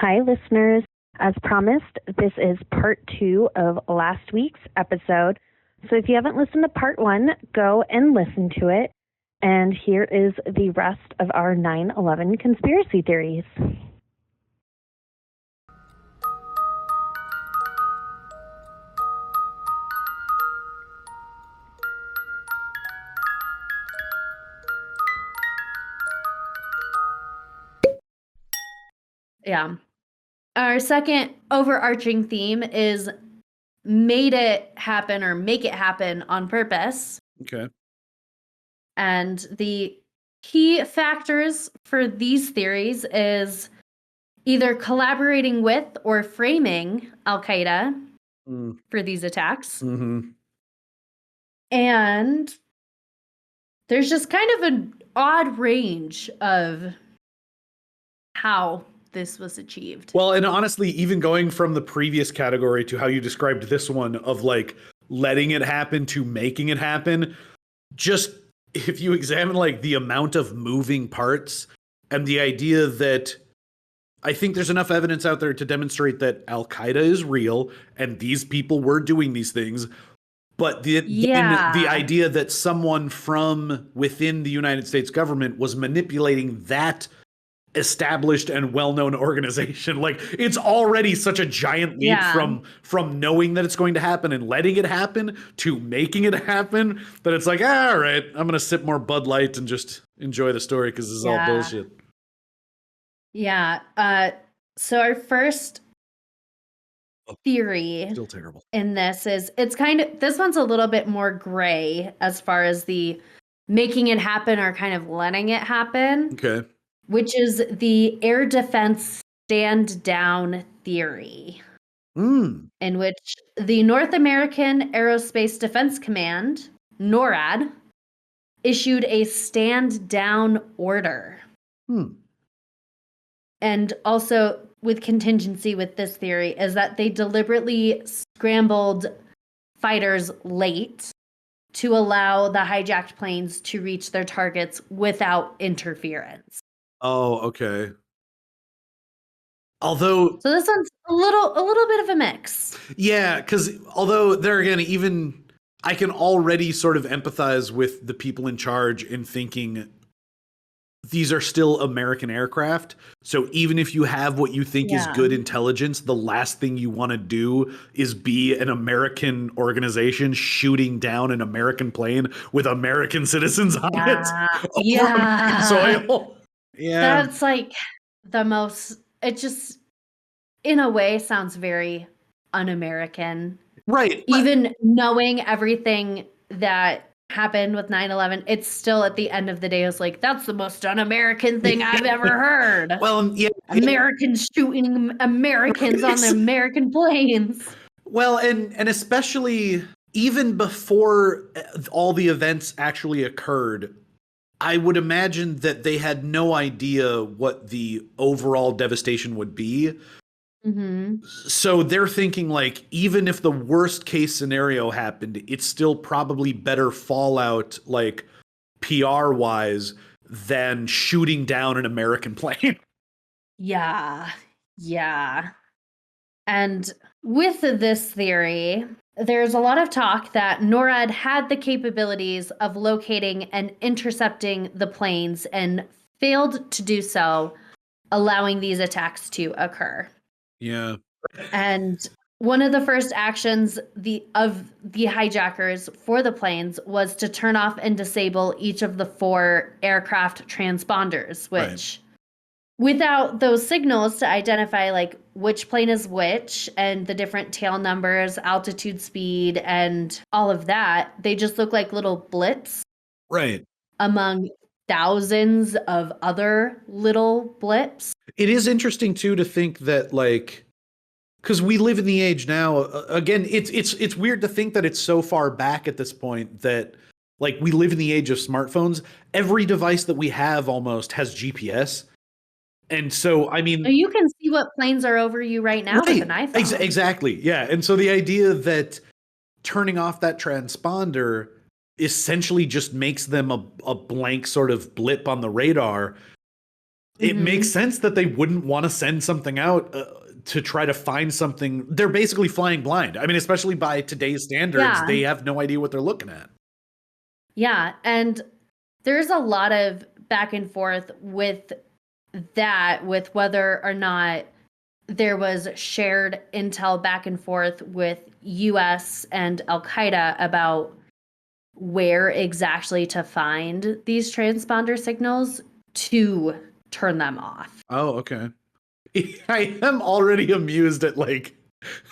Hi, listeners. As promised, this is part 2 of last week's episode. So if you haven't listened to part 1, go and listen to it. And here is the rest of our 9/11 conspiracy theories. Yeah. Our second overarching theme is made it happen or make it happen on purpose. Okay. And the key factors for these theories is either collaborating with or framing Al-Qaeda for these attacks. Mm-hmm. And there's just kind of an odd range of how this was achieved. Well, and honestly, even going from the previous category to how you described this one of like letting it happen to making it happen, just if you examine like the amount of moving parts and the idea that I think there's enough evidence out there to demonstrate that Al-Qaeda is real and these people were doing these things. But the idea that someone from within the United States government was manipulating that established and well-known organization, like it's already such a giant leap from knowing that it's going to happen and letting it happen to making it happen that it's like, all right, I'm gonna sip more Bud Light and just enjoy the story because this is all bullshit. So our first theory still terrible in this is this one's a little bit more gray as far as the making it happen or kind of letting it happen. Okay. Which is the air defense stand down theory. In which the North American Aerospace Defense Command, NORAD, issued a stand down order. And also with contingency with this theory is that they deliberately scrambled fighters late to allow the hijacked planes to reach their targets without interference. Oh, okay. Although, so this one's a little bit of a mix. Yeah, because although there again, even I can already sort of empathize with the people in charge in thinking these are still American aircraft. So even if you have what you think is good intelligence, the last thing you want to do is be an American organization shooting down an American plane with American citizens on it over American soil. Yeah. That's like the most, it just in a way sounds very un-American. Right. Even knowing everything that happened with 9/11, it's still at the end of the day, it's like, that's the most un-American thing I've ever heard. Well, yeah. Americans shooting Americans on the American planes. Well, and especially even before all the events actually occurred, I would imagine that they had no idea what the overall devastation would be. So they're thinking like, even if the worst case scenario happened, it's still probably better fallout, like PR wise, than shooting down an American plane. Yeah. And with this theory, there's a lot of talk that NORAD had the capabilities of locating and intercepting the planes and failed to do so, allowing these attacks to occur. Yeah. And one of the first actions of the hijackers for the planes was to turn off and disable each of the 4 aircraft transponders, which without those signals to identify like which plane is which and the different tail numbers, altitude, speed, and all of that, they just look like little blips. Right. Among thousands of other little blips. It is interesting too to think that like, because we live in the age now, again, it's weird to think that it's so far back at this point that like we live in the age of smartphones. Every device that we have almost has GPS. And so, I mean, you can see what planes are over you right now with an iPhone. Exactly. Yeah. And so the idea that turning off that transponder essentially just makes them a blank sort of blip on the radar it makes sense that they wouldn't want to send something out to try to find something. They're basically flying blind. I mean, especially by today's standards, they have no idea what they're looking at. Yeah, and there's a lot of back and forth with that, with whether or not there was shared intel back and forth with US and Al-Qaeda about where exactly to find these transponder signals to turn them off. Oh, okay. I am already amused at like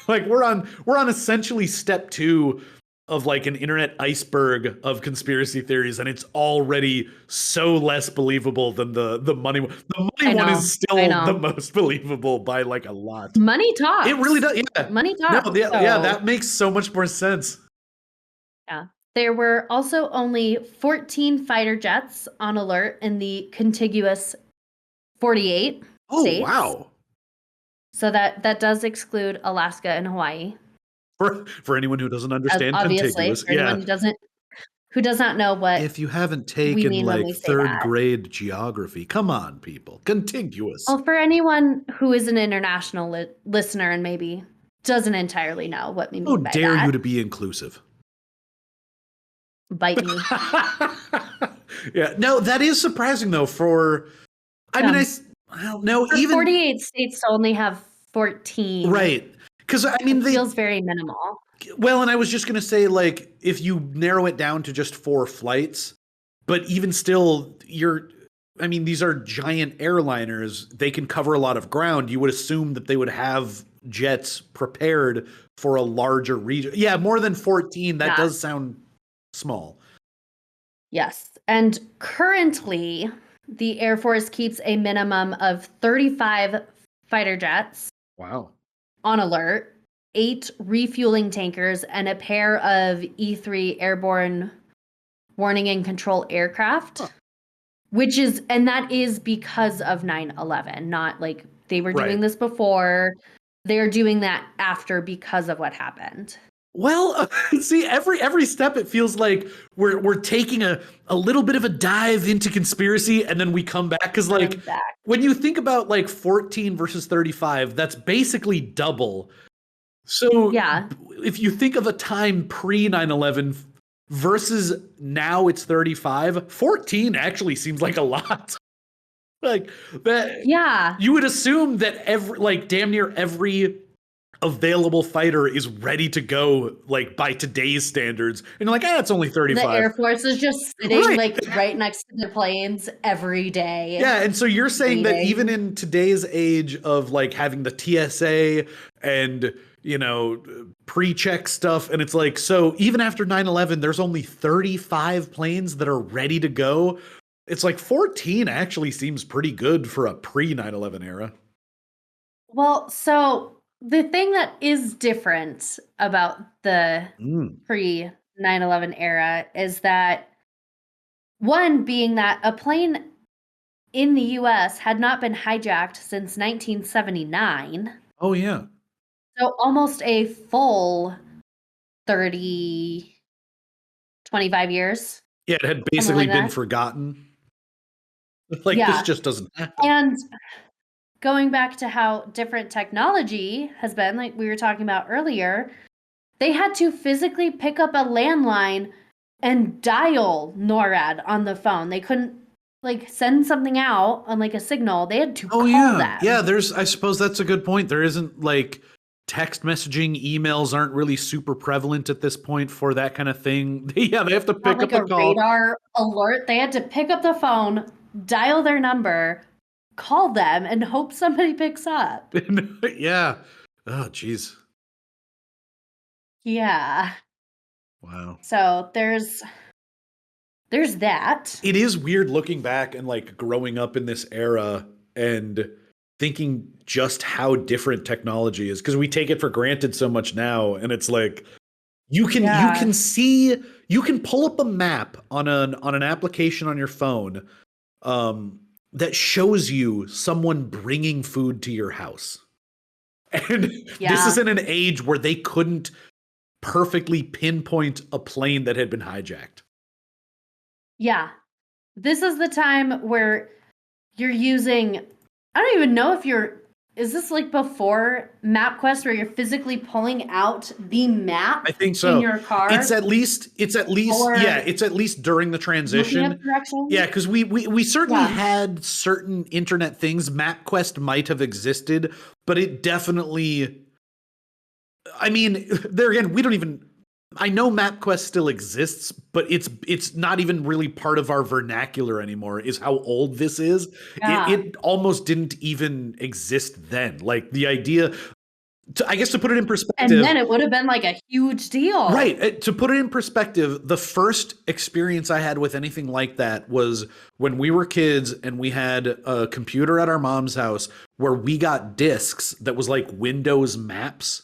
we're on essentially step 2 of like an internet iceberg of conspiracy theories, and it's already so less believable than the money one. The money one is still the most believable by like a lot. Money talks. It really does. Yeah. Money talks. No, yeah, that makes so much more sense. Yeah. There were also only 14 fighter jets on alert in the contiguous 48 states. Oh, wow. So that does exclude Alaska and Hawaii. For anyone who doesn't understand contiguous. For anyone who does not know what if you haven't taken like 3rd grade geography, come on, people. Contiguous. Well, for anyone who is an international listener and maybe doesn't entirely know what we mean by that. How dare you to be inclusive? Bite me. Yeah, no, that is surprising though. I don't know. For even 48 states to only have 14, right? Because I mean, it feels very minimal. Well, and I was just gonna say, like, if you narrow it down to just 4 flights, but even still, these are giant airliners. They can cover a lot of ground. You would assume that they would have jets prepared for a larger region. Yeah, more than 14. That does sound small. Yes. And currently, the Air Force keeps a minimum of 35 fighter jets. Wow. On alert, 8 refueling tankers, and a pair of E-3 airborne warning and control aircraft. Huh. That is because of 9/11, not like they were doing this before. They're doing that after because of what happened. Well, see, every step it feels like we're taking a little bit of a dive into conspiracy, and then we come back because like when you think about like 14 versus 35, that's basically double. So yeah, if you think of a time pre 9/11 versus now it's 35, 14 actually seems like a lot. Like that. Yeah, you would assume that damn near every available fighter is ready to go like by today's standards, and you're like, it's only 35. The Air Force is just sitting like right next to the planes every day. Yeah, and so you're saying that even in today's age of like having the TSA and pre-check stuff, and it's like, so even after 9/11 there's only 35 planes that are ready to go. It's like 14 actually seems pretty good for a pre 9/11 era. Well, so the thing that is different about the pre 9/11 era is that, one, being that a plane in the US had not been hijacked since 1979. Oh, yeah. So almost a full 25 years. Yeah, it had basically been forgotten. Like, this just doesn't happen. And going back to how different technology has been, like we were talking about earlier, they had to physically pick up a landline and dial NORAD on the phone. They couldn't like send something out on like a signal. They had to call them. Yeah, I suppose that's a good point. There isn't like text messaging, emails aren't really super prevalent at this point for that kind of thing. Yeah, they have to pick up a call. Radar alert. They had to pick up the phone, dial their number, call them, and hope somebody picks up. Yeah. Oh, geez. Yeah. Wow. So there's that. It is weird looking back and like growing up in this era and thinking just how different technology is, because we take it for granted so much now, and it's like you can pull up a map on an application on your phone that shows you someone bringing food to your house. And this is in an age where they couldn't perfectly pinpoint a plane that had been hijacked. Yeah. This is the time where you're using, I don't even know if is this like before MapQuest where you're physically pulling out the map I think so. in your car? It's at least during the transition. Looking at directions? Yeah, because we certainly had certain internet things. MapQuest might have existed, but it definitely, I mean, there again, we don't even, I know MapQuest still exists, but it's not even really part of our vernacular anymore, is how old this is. Yeah. It almost didn't even exist then. Like the idea, I guess to put it in perspective. And then it would have been like a huge deal. Right. To put it in perspective, the first experience I had with anything like that was when we were kids and we had a computer at our mom's house where we got discs that was like Windows Maps.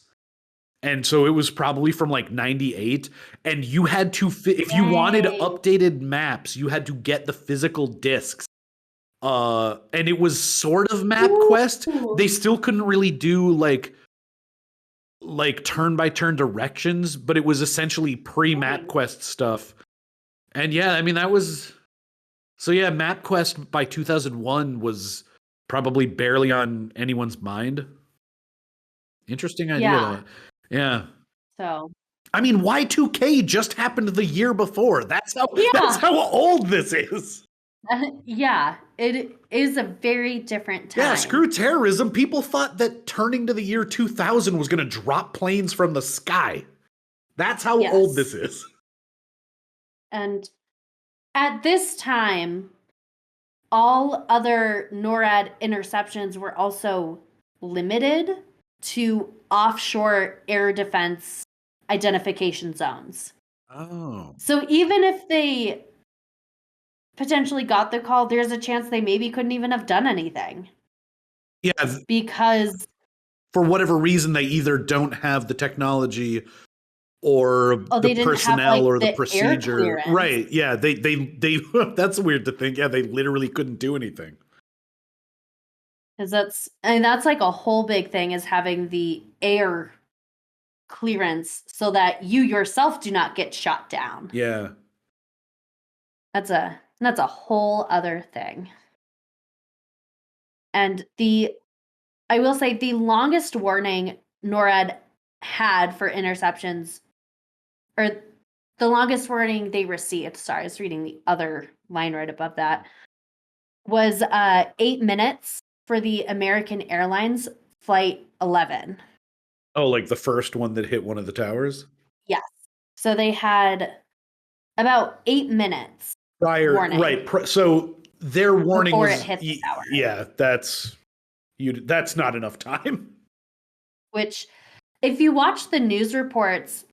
And so it was probably from like 98. And you had to, if you wanted updated maps, you had to get the physical discs. And it was sort of MapQuest. They still couldn't really do like turn-by-turn directions, but it was essentially pre-MapQuest stuff. And yeah, I mean, that was, so yeah, MapQuest by 2001 was probably barely on anyone's mind. Interesting idea. Yeah. Yeah. So, I mean, Y2K just happened the year before. That's how old this is. Yeah, it is a very different time. Yeah, screw terrorism. People thought that turning to the year 2000 was going to drop planes from the sky. That's how old this is. And at this time, all other NORAD interceptions were also limited to offshore air defense identification zones. Oh. So even if they potentially got the call, there's a chance they maybe couldn't even have done anything. Yeah. Because for whatever reason, they either don't have the technology or the personnel or the procedure. Right. Yeah. They that's weird to think. Yeah. They literally couldn't do anything. Because that's like a whole big thing, is having the air clearance so that you yourself do not get shot down. Yeah. That's a whole other thing. And I will say the longest warning NORAD had for interceptions, or the longest warning they received, sorry, I was reading the other line right above that, was 8 minutes for the American Airlines Flight 11. Oh, like the first one that hit one of the towers? Yes. So they had about 8 minutes prior warning. Right. So their warning before was, it hit the tower. Yeah, that's not enough time. Which, if you watch the news reports,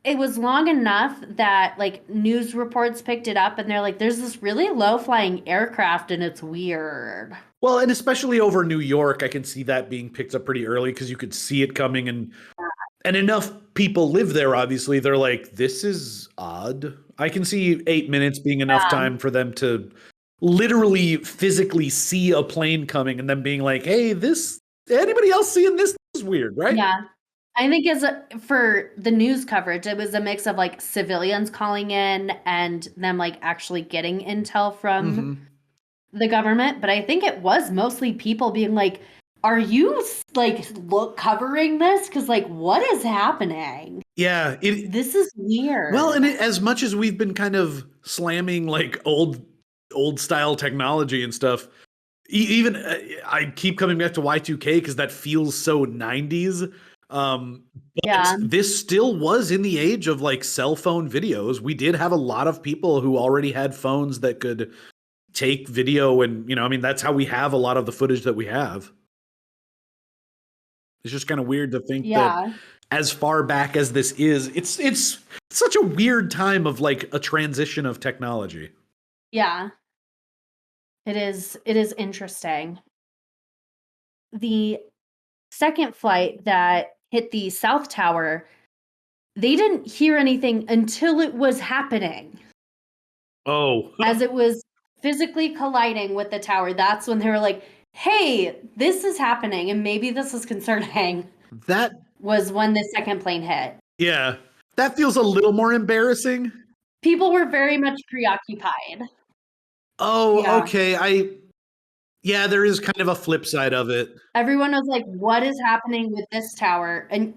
it was long enough that like news reports picked it up and they're like, there's this really low flying aircraft and it's weird. Well, and especially over New York, I can see that being picked up pretty early because you could see it coming, and enough people live there, obviously. They're like, this is odd. I can see 8 minutes being enough time for them to literally physically see a plane coming and then being like, hey, anybody else seeing this? This is weird, right? Yeah. I think for the news coverage, it was a mix of like civilians calling in and them like actually getting intel from the government. But I think it was mostly people being like, are you like covering this? Because like, what is happening? Yeah. This is weird. Well, and as much as we've been kind of slamming like old style technology and stuff, even I keep coming back to Y2K because that feels so 90s. But this still was in the age of like cell phone videos. We did have a lot of people who already had phones that could take video, and I mean, that's how we have a lot of the footage that we have. It's just kind of weird to think that as far back as this is, it's such a weird time of like a transition of technology. Yeah. It is interesting. The second flight that hit the South Tower, they didn't hear anything until it was happening. Oh. As it was physically colliding with the tower, that's when they were like, hey, this is happening and maybe this is concerning. That was when the second plane hit. Yeah. That feels a little more embarrassing. People were very much preoccupied. Oh, okay. Yeah, there is kind of a flip side of it. Everyone was like, what is happening with this tower? And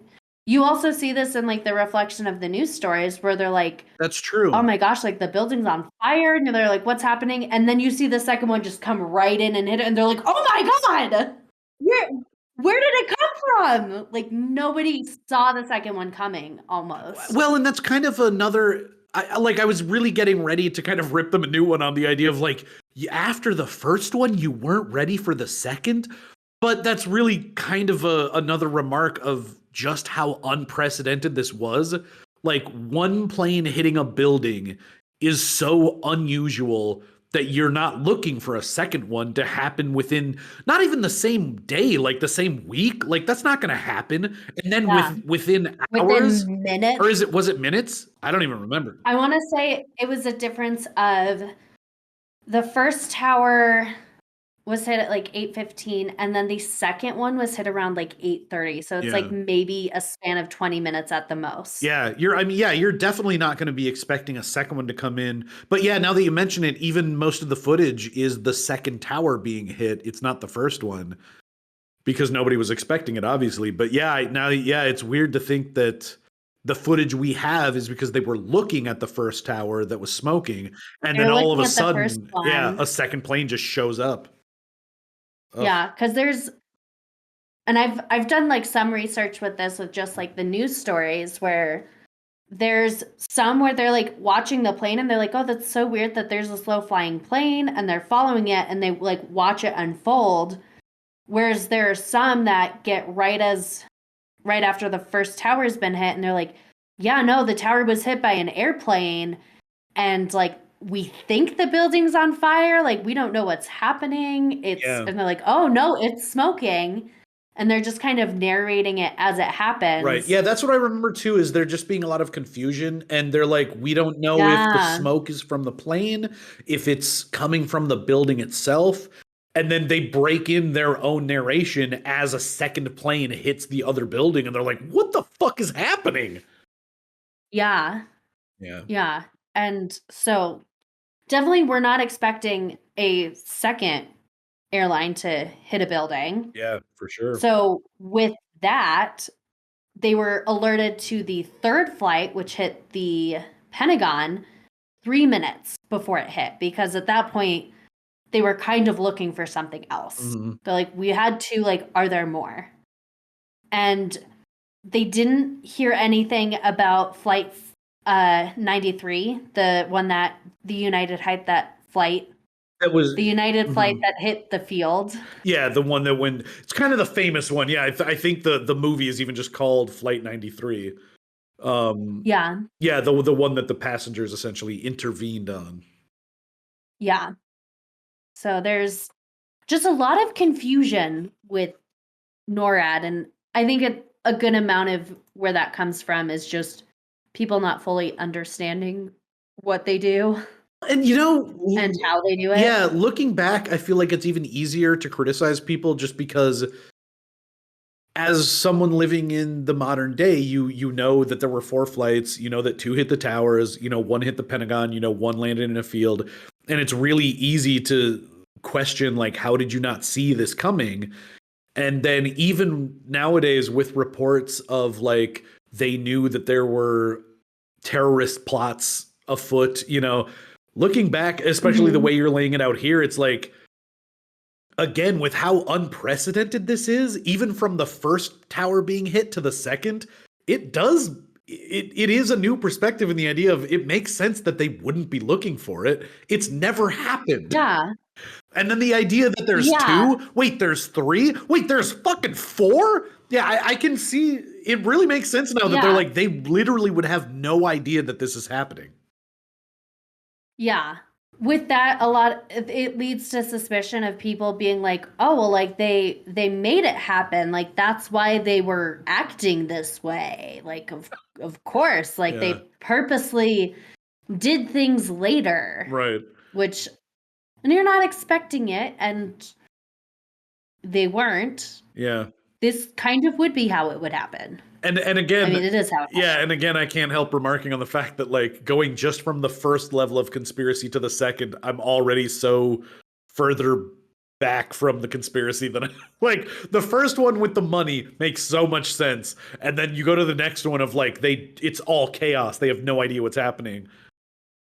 you also see this in like the reflection of the news stories where they're like, That's true. oh my gosh, like the building's on fire. And they're like, what's happening? And then you see the second one just come right in and hit it. And they're like, oh my God, where did it come from? Like nobody saw the second one coming almost. Well, and that's kind of another, I was really getting ready to kind of rip them a new one on the idea of like, after the first one, you weren't ready for the second. But that's really kind of another remark of just how unprecedented this was. Like, one plane hitting a building is so unusual that you're not looking for a second one to happen within not even the same day, like the same week. Like, that's not going to happen. And then within hours, within minutes, or was it minutes? I don't even remember. I want to say it was a difference of the first tower was hit at like 8:15, and then the second one was hit around like 8:30. So it's like maybe a span of 20 minutes at the most. Yeah, you're definitely not going to be expecting a second one to come in. But yeah, now that you mention it, even most of the footage is the second tower being hit. It's not the first one because nobody was expecting it, obviously. But yeah, it's weird to think that the footage we have is because they were looking at the first tower that was smoking, and then all of a sudden, a second plane just shows up. Ugh. Yeah, because I've done like some research with this with just like the news stories where there's some where they're like watching the plane and they're like, oh, that's so weird that there's a slow flying plane, and they're following it and they like watch it unfold. Whereas there are some that get right after the first tower's been hit and they're like, yeah, no, the tower was hit by an airplane and like we think the building's on fire, like we don't know what's happening. And they're like, oh no, it's smoking. And they're just kind of narrating it as it happens. Right. Yeah, that's what I remember too, is there just being a lot of confusion, and they're like, we don't know if the smoke is from the plane, if it's coming from the building itself. And then they break in their own narration as a second plane hits the other building, and they're like, what the fuck is happening? Yeah. Yeah. Yeah. And so definitely we're not expecting a second airline to hit a building. Yeah, for sure. So with that, they were alerted to the third flight, which hit the Pentagon 3 minutes before it hit, because at that point they were kind of looking for something else. Mm-hmm. But like we had to like, are there more? And they didn't hear anything about flight 93, the one that the United had that flight. That was the United flight that hit the field. Yeah, the one that went. It's kind of the famous one. Yeah, I think the movie is even just called Flight 93. Yeah, the one that the passengers essentially intervened on. Yeah. So there's just a lot of confusion with NORAD, and I think a good amount of where that comes from is just people not fully understanding what they do. And and how they do it. Yeah, looking back, I feel like it's even easier to criticize people just because as someone living in the modern day, you know that there were 4 flights, you know that 2 hit the towers, 1 hit the Pentagon, 1 landed in a field, and it's really easy to question like, how did you not see this coming? And then even nowadays with reports of like they knew that there were terrorist plots afoot, looking back, especially the way you're laying it out here, it's like, again, with how unprecedented this is, even from the first tower being hit to the second, it is a new perspective in the idea of it makes sense that they wouldn't be looking for it. It's never happened. Yeah. And then the idea that there's 2, wait, there's 3, wait, there's fucking 4? Yeah, I can see, it really makes sense now that they're like, they literally would have no idea that this is happening. Yeah. With that, it leads to suspicion of people being like, oh, well, like they made it happen. Like, that's why they were acting this way. Like, of course, like they purposely did things later. Right. And you're not expecting it, and they weren't. Yeah. This kind of would be how it would happen. And again, I mean, it is how it happens. Yeah, and again, I can't help remarking on the fact that like going just from the first level of conspiracy to the second, I'm already so further back from the conspiracy that like the first one with the money makes so much sense, and then you go to the next one of like it's all chaos. They have no idea what's happening.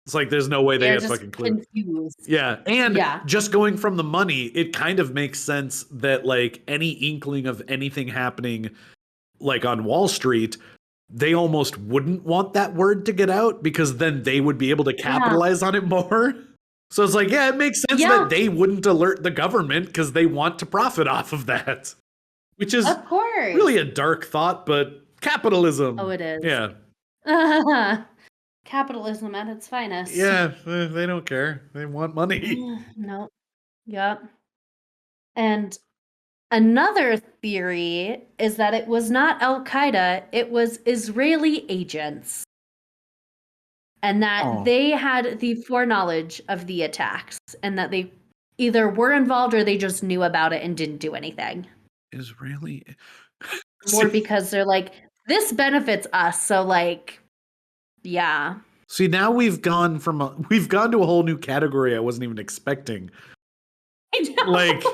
It's like there's no way they They're had just fucking clue. confused. Yeah, and Yeah. just going from the money, it kind of makes sense that like any inkling of anything happening like on Wall Street, they almost wouldn't want that word to get out because then they would be able to capitalize on it more. So it's like, yeah, it makes sense that they wouldn't alert the government because they want to profit off of that. Which is of course really a dark thought, but capitalism. Oh, it is. Yeah. Capitalism at its finest. Yeah, they don't care. They want money. No. Yep. And another theory is that it was not Al-Qaeda, it was Israeli agents. And that they had the foreknowledge of the attacks and that they either were involved or they just knew about it and didn't do anything. Israeli? More because they're like, this benefits us. So like, yeah. See, now we've gone to a whole new category I wasn't even expecting. I know. Like,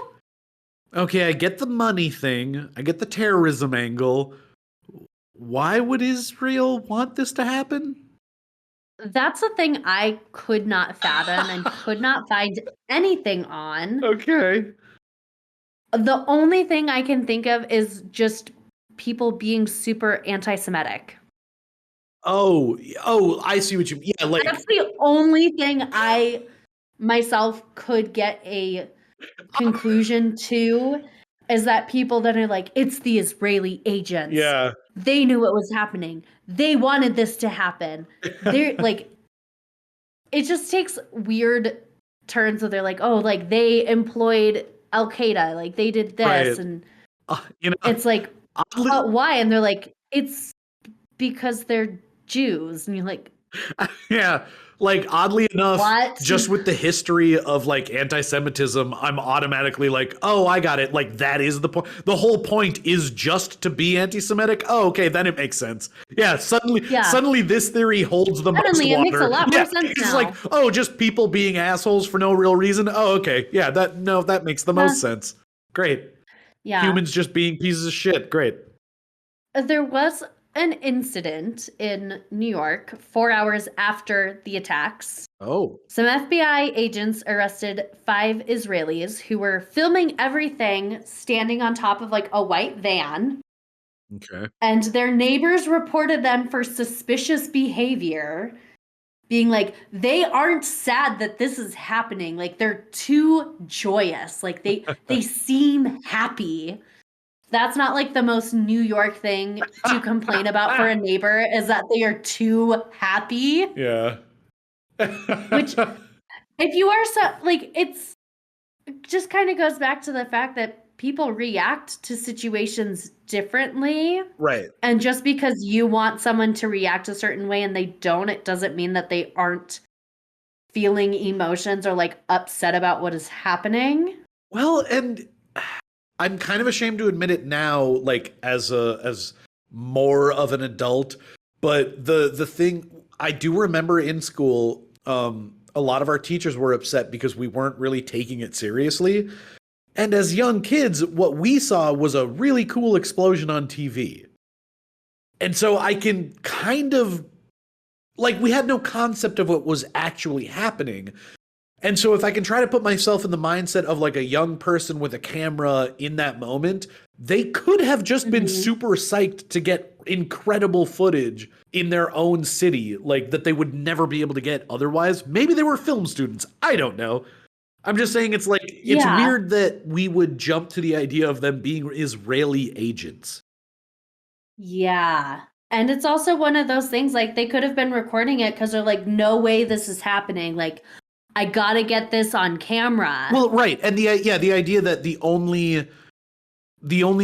okay, I get the money thing. I get the terrorism angle. Why would Israel want this to happen? That's the thing I could not fathom and could not find anything on. Okay. The only thing I can think of is just people being super anti-Semitic. Oh, I see what you mean. Yeah, like that's the only thing I myself could get a conclusion to is that people that are like, it's the Israeli agents. Yeah. They knew what was happening. They wanted this to happen. They're like, it just takes weird turns where they're like, oh, like they employed Al-Qaeda, like they did this. Right. And it's like, why? And they're like, it's because they're Jews. And you're like, yeah. Like, oddly enough, just with the history of like anti-Semitism, I'm automatically like, oh, I got it. Like, that is the point. The whole point is just to be anti-Semitic. Oh, okay, then it makes sense. Yeah, suddenly this theory holds the most water. It makes a lot more sense it's now. like, oh, just people being assholes for no real reason. Oh, okay, yeah, that makes the most sense. Great. Yeah. Humans just being pieces of shit. Great. There was an incident in New York 4 hours after the attacks. Oh. Some FBI agents arrested 5 Israelis who were filming everything standing on top of like a white van. Okay. And their neighbors reported them for suspicious behavior, being like, they aren't sad that this is happening. Like, they're too joyous. Like, they seem happy. That's not like the most New York thing to complain about for a neighbor is that they are too happy. Yeah. Which, if you are so, like, it just kind of goes back to the fact that people react to situations differently. Right. And just because you want someone to react a certain way and they don't, it doesn't mean that they aren't feeling emotions or like upset about what is happening. Well, and I'm kind of ashamed to admit it now, like as more of an adult, but the thing I do remember in school, a lot of our teachers were upset because we weren't really taking it seriously. And as young kids, what we saw was a really cool explosion on TV. And so I can kind of, like, we had no concept of what was actually happening. And so if I can try to put myself in the mindset of like a young person with a camera in that moment, they could have just been super psyched to get incredible footage in their own city, like that they would never be able to get otherwise. Maybe they were film students. I don't know. I'm just saying it's like, it's weird that we would jump to the idea of them being Israeli agents. Yeah. And it's also one of those things, like they could have been recording it because they're like, no way this is happening. Like, I gotta get this on camera. Well, right. And the idea that the only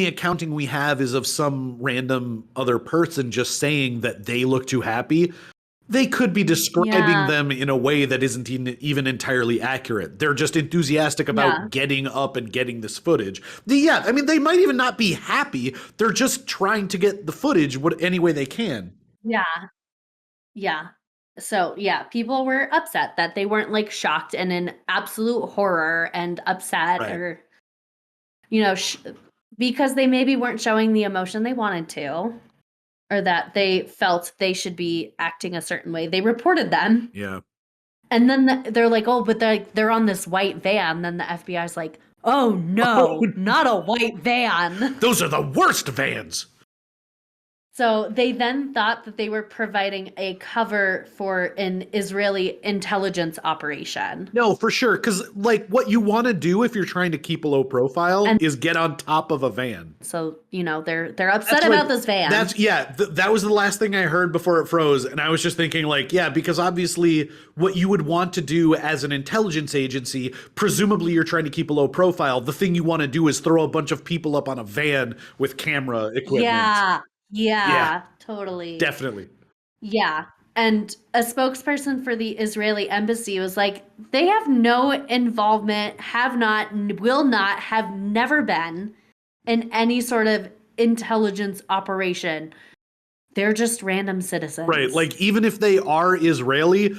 accounting we have is of some random other person just saying that they look too happy. They could be describing them in a way that isn't even entirely accurate. They're just enthusiastic about getting up and getting this footage. I mean, they might even not be happy. They're just trying to get the footage any way they can. Yeah. Yeah. So, yeah, people were upset that they weren't like shocked and in absolute horror and upset Right. or, you know, because they maybe weren't showing the emotion they wanted to or that they felt they should be acting a certain way. They reported them. Yeah. And then they're like, oh, but they're on this white van. Then the FBI's like, oh, no, not a white van. Those are the worst vans. So they then thought that they were providing a cover for an Israeli intelligence operation. No, for sure. Because, like, what you want to do if you're trying to keep a low profile is get on top of a van. So, you know, they're upset about this van. That was the last thing I heard before it froze. And I was just thinking, like, yeah, because obviously what you would want to do as an intelligence agency, presumably you're trying to keep a low profile. The thing you want to do is throw a bunch of people up on a van with camera equipment. Yeah, totally. Definitely. Yeah. And a spokesperson for the Israeli embassy was like, they have no involvement, have not, will not, have never been in any sort of intelligence operation. They're just random citizens. Right. Like, even if they are Israeli,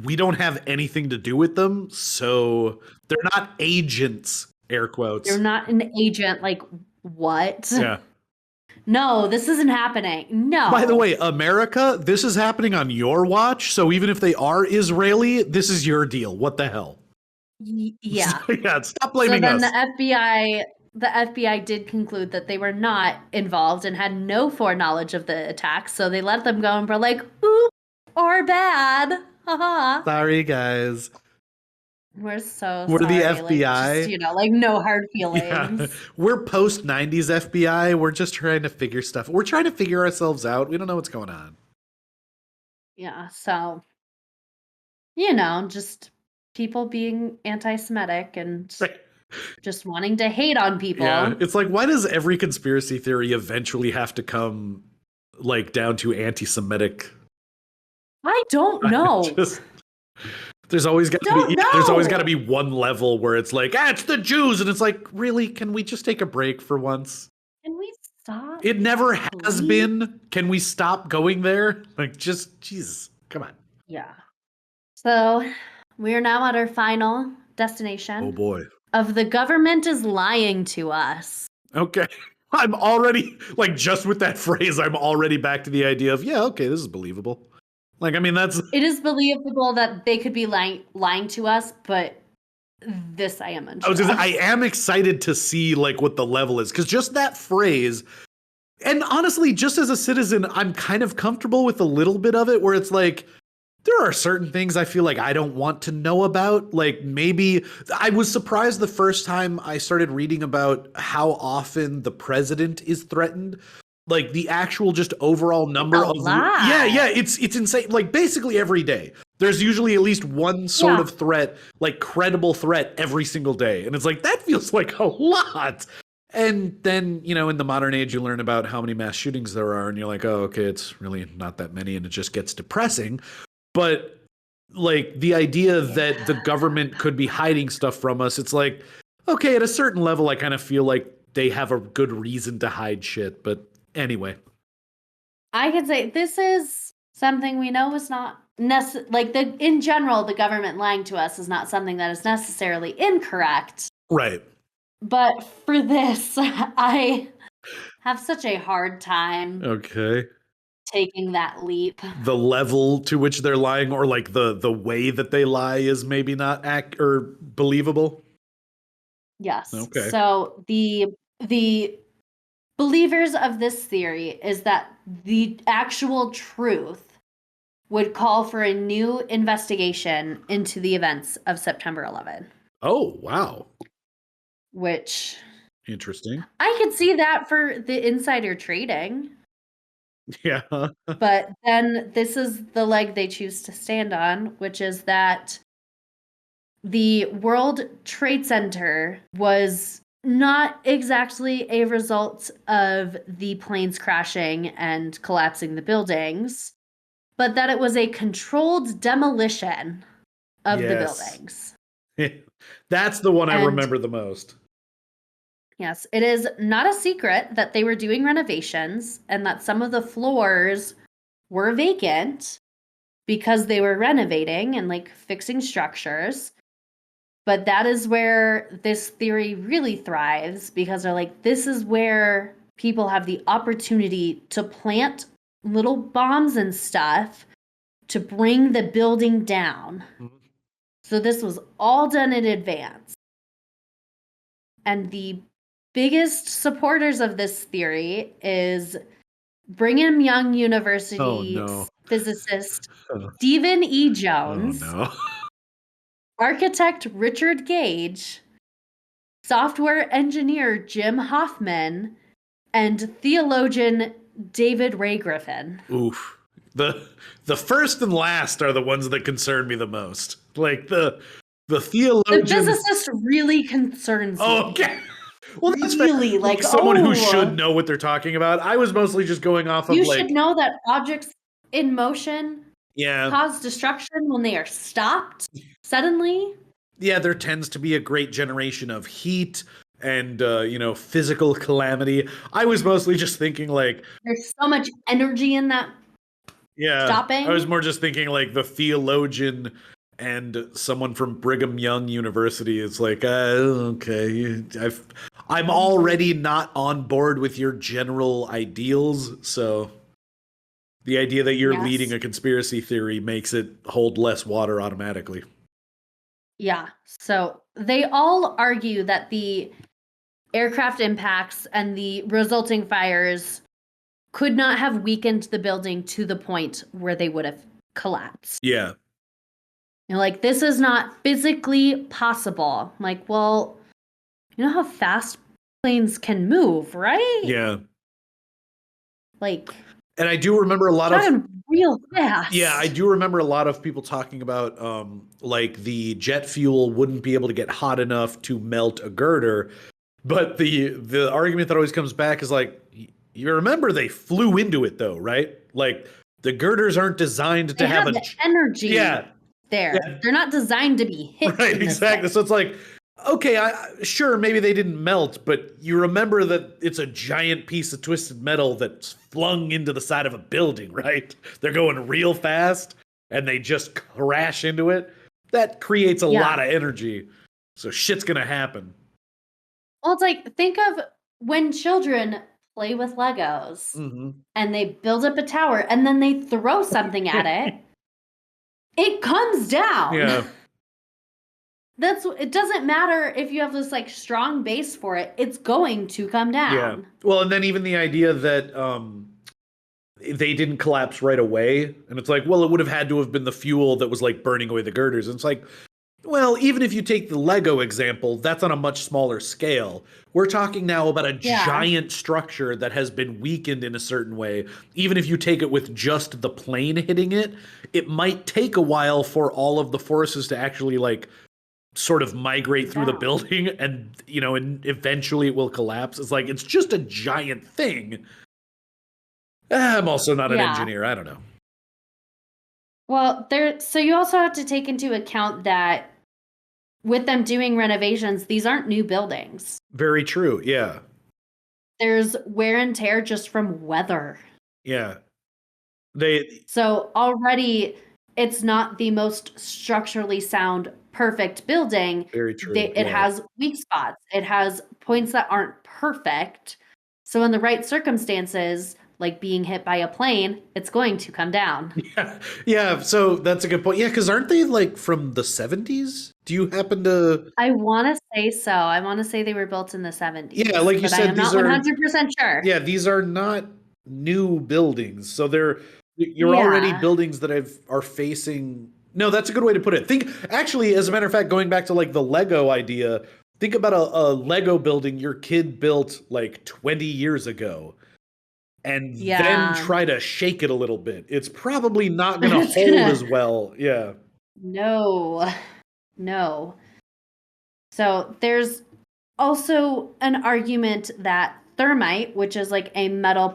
we don't have anything to do with them. So they're not agents, air quotes. They're not an agent. Like, what? Yeah. No, this isn't happening. No. By the way, America, this is happening on your watch. So even if they are Israeli, this is your deal. What the hell? Yeah. Yeah, stop blaming us. So then the FBI did conclude that they were not involved and had no foreknowledge of the attacks. So they let them go and were like, oops, or bad. Haha. Sorry, guys. We're so We're sorry. the FBI. Like, just, like no hard feelings. Yeah. We're post 90s FBI. We're just trying to figure stuff. We're trying to figure ourselves out. We don't know what's going on. Yeah. So, you know, just people being anti-Semitic and just wanting to hate on people. Yeah. It's like, why does every conspiracy theory eventually have to come like down to anti-Semitic? I don't know. There's always got to be one level where it's like, it's the Jews, and it's like, really, can we just take a break for once? Can we stop? It never has been. Can we stop going there? Like, just Jesus, come on. Yeah. So we are now at our final destination. Oh boy. Of the government is lying to us. Okay. I'm already like, just with that phrase, I'm already back to the idea of, yeah, okay, this is believable. Like, I mean, it is believable that they could be lying to us, but this I am unsure. I am excited to see like what the level is, because just that phrase, and honestly, just as a citizen, I'm kind of comfortable with a little bit of it, where it's like, there are certain things I feel like I don't want to know about. Like, maybe I was surprised the first time I started reading about how often the president is threatened. Like, the actual just overall number of it's insane. Like, basically every day there's usually at least one sort of threat, like credible threat, every single day, and it's like, that feels like a lot. And then, you know, in the modern age, you learn about how many mass shootings there are, and you're like, oh, okay, it's really not that many, and it just gets depressing. But like, the idea that the government could be hiding stuff from us, it's like, okay, at a certain level, I kind of feel like they have a good reason to hide shit. But anyway, I could say this is something we know is not in general, the government lying to us is not something that is necessarily incorrect. Right. But for this, I have such a hard time. Okay. Taking that leap. The level to which they're lying, or like the way that they lie, is maybe not or believable. Yes. Okay. So the believers of this theory is that the actual truth would call for a new investigation into the events of September 11. Oh, wow. Which, interesting. I could see that for the insider trading. Yeah. But then this is the leg they choose to stand on, which is that the World Trade Center was not exactly a result of the planes crashing and collapsing the buildings, but that it was a controlled demolition of the buildings. That's the one I remember the most. Yes, it is not a secret that they were doing renovations and that some of the floors were vacant, because they were renovating and like fixing structures. But that is where this theory really thrives, because they're like, this is where people have the opportunity to plant little bombs and stuff to bring the building down. Mhm. So this was all done in advance. And the biggest supporters of this theory is Brigham Young University physicist Stephen E. Jones, architect Richard Gage, software engineer Jim Hoffman, and theologian David Ray Griffin. Oof. The first and last are the ones that concern me the most. Like the theologian. The physicist really concerns me. Okay. Well, that's really fair. like someone who should know what they're talking about. I was mostly just going off of you like, should know that objects in motion yeah, cause destruction when they are stopped suddenly. Yeah, there tends to be a great generation of heat and physical calamity. I was mostly just thinking like, there's so much energy in that. Yeah, stopping. I was more just thinking like the theologian and someone from Brigham Young University is like, okay, I'm already not on board with your general ideals, so the idea that you're leading a conspiracy theory makes it hold less water automatically. Yeah, so they all argue that the aircraft impacts and the resulting fires could not have weakened the building to the point where they would have collapsed. Yeah. Like, this is not physically possible. I'm like, well, you know how fast planes can move, right? Yeah. Like, and I do remember a lot of real fast. Yeah, I do remember a lot of people talking about like the jet fuel wouldn't be able to get hot enough to melt a girder. But the argument that always comes back is like, you remember they flew into it though, right? Like the girders aren't designed to have the energy there. Yeah. They're not designed to be hit. Right, exactly. So it's like, okay, sure, maybe they didn't melt, but you remember that it's a giant piece of twisted metal that's flung into the side of a building, right? They're going real fast and they just crash into it. That creates a lot of energy. So shit's going to happen. Well, it's like, think of when children play with Legos and they build up a tower and then they throw something at it. It comes down. Yeah. It doesn't matter if you have this like strong base for it, it's going to come down. Yeah. Well, and then even the idea that they didn't collapse right away. And it's like, well, it would have had to have been the fuel that was like burning away the girders. And it's like, well, even if you take the Lego example, that's on a much smaller scale. We're talking now about a giant structure that has been weakened in a certain way. Even if you take it with just the plane hitting it, it might take a while for all of the forces to actually like sort of migrate through the building and, and eventually it will collapse. It's like, it's just a giant thing. I'm also not an engineer. I don't know. Well, so you also have to take into account that with them doing renovations, these aren't new buildings. Very true. Yeah. There's wear and tear just from weather. Yeah. So already it's not the most structurally sound, perfect building. Very true. It has weak spots. It has points that aren't perfect. So in the right circumstances, like being hit by a plane, it's going to come down. Yeah. So that's a good point. Yeah, because aren't they like from the 70s? Do you happen to? I want to say so. I want to say they were built in the 70s. Yeah, like you said, I'm not 100% sure. Yeah, these are not new buildings. So you're already buildings that are facing. No, that's a good way to put it. Actually, as a matter of fact, going back to like the Lego idea, think about a Lego building your kid built like 20 years ago. And then try to shake it a little bit. It's probably not going to hold as well. Yeah. No. So there's also an argument that thermite, which is like a metal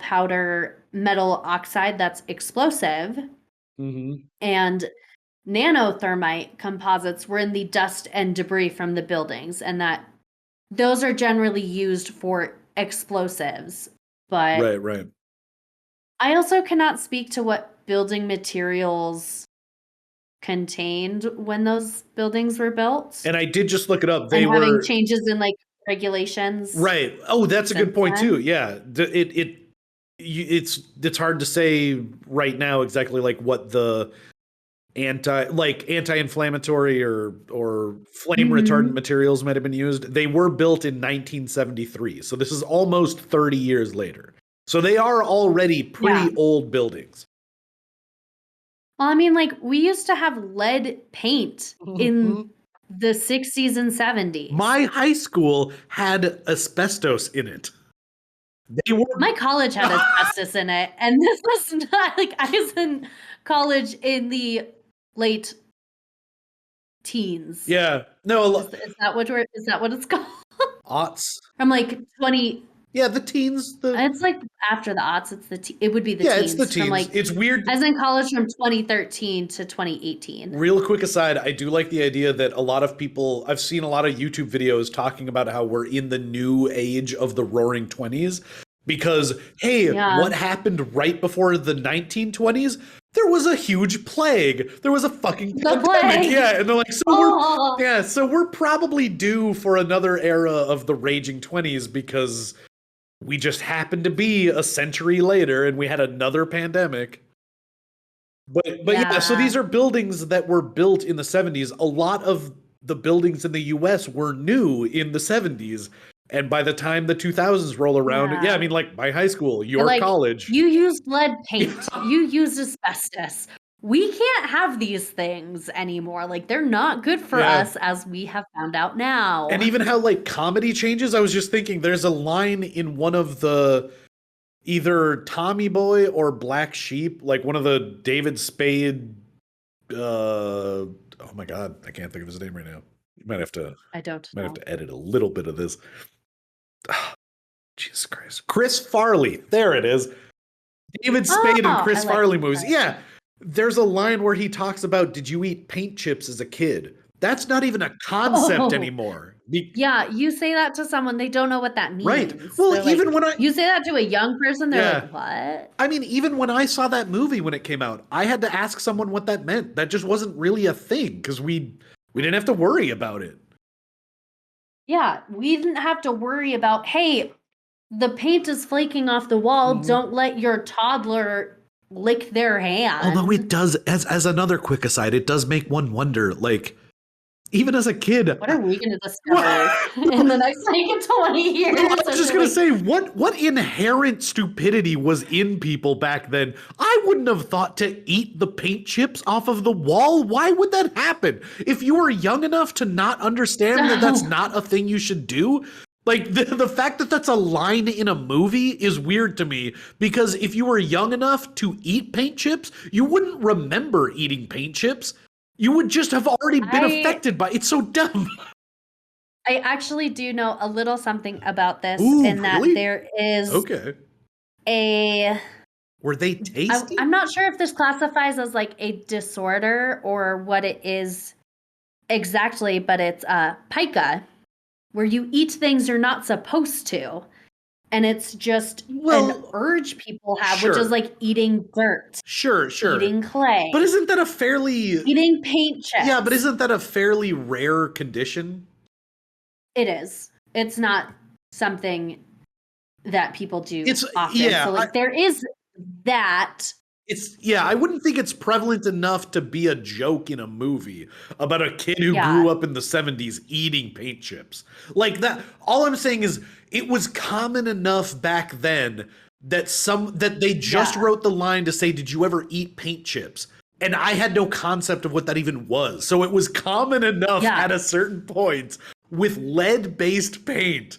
oxide that's explosive, and nanothermite composites were in the dust and debris from the buildings, and that those are generally used for explosives. But right. I also cannot speak to what building materials contained when those buildings were built. And I did just look it up. They and having were changes in like regulations. right. Oh, that's a good point then. too. Yeah, it's hard to say right now exactly like what the anti-inflammatory or flame retardant materials might have been used. They were built in 1973, so this is almost 30 years later. So they are already pretty old buildings. Well, I mean, like we used to have lead paint in the 60s and 70s. My high school had asbestos in it. My college had asbestos in it, and this was not like I was in college in the late teens. Yeah, no, is that what it's called? Aughts. I'm like 20. Yeah, the teens. It's like after the aughts. It would be the teens. Yeah, it's the teens. From like, it's weird. I was in college from 2013 to 2018. Real quick aside, I do like the idea that a lot of people, I've seen a lot of YouTube videos talking about how we're in the new age of the Roaring 20s. Because, hey, what happened right before the 1920s? There was a huge plague. There was a fucking pandemic. Yeah, and they're like, so we're probably due for another era of the raging 20s because we just happened to be a century later and we had another pandemic. But yeah, so these are buildings that were built in the 70s. A lot of the buildings in the US were new in the 70s. And by the time the 2000s roll around, I mean, like my high school, your college. You used lead paint. You used asbestos. We can't have these things anymore. Like they're not good for us, as we have found out now. And even how like comedy changes. I was just thinking there's a line in one of the either Tommy Boy or Black Sheep, like one of the David Spade. Oh my God, I can't think of his name right now. You might have to. I don't. Might have to edit a little bit of this. Oh, Jesus Christ. Chris Farley. There it is. David Spade and Chris Farley movies. Yeah. There's a line where he talks about, did you eat paint chips as a kid? That's not even a concept anymore. Yeah, you say that to someone, they don't know what that means. Right. Well, even when you say that to a young person, they're like, what? I mean, even when I saw that movie when it came out, I had to ask someone what that meant. That just wasn't really a thing because we didn't have to worry about it. Yeah, we didn't have to worry about, hey, the paint is flaking off the wall. Don't let your toddler lick their hand. Although it does, as another quick aside, it does make one wonder, like, even as a kid. What are we going to discover in the next 20 years? Well, I was just going to say, what inherent stupidity was in people back then? I wouldn't have thought to eat the paint chips off of the wall. Why would that happen? If you were young enough to not understand that that's not a thing you should do, like the fact that that's a line in a movie is weird to me, because if you were young enough to eat paint chips, you wouldn't remember eating paint chips. You would just have already been affected by it. It's so dumb. I actually do know a little something about this, in that there is a... Were they tasty? I'm not sure if this classifies as like a disorder or what it is exactly, but it's pica, where you eat things you're not supposed to. And it's just an urge people have, which is like eating dirt. Sure. Eating clay. But isn't that a fairly... Eating paint chips. Yeah, but isn't that a fairly rare condition? It is. It's not something that people do often. Yeah, so like there is that. I wouldn't think it's prevalent enough to be a joke in a movie about a kid who grew up in the 70s eating paint chips. Like that, all I'm saying is it was common enough back then that they just wrote the line to say, did you ever eat paint chips? And I had no concept of what that even was. So it was common enough at a certain point with lead-based paint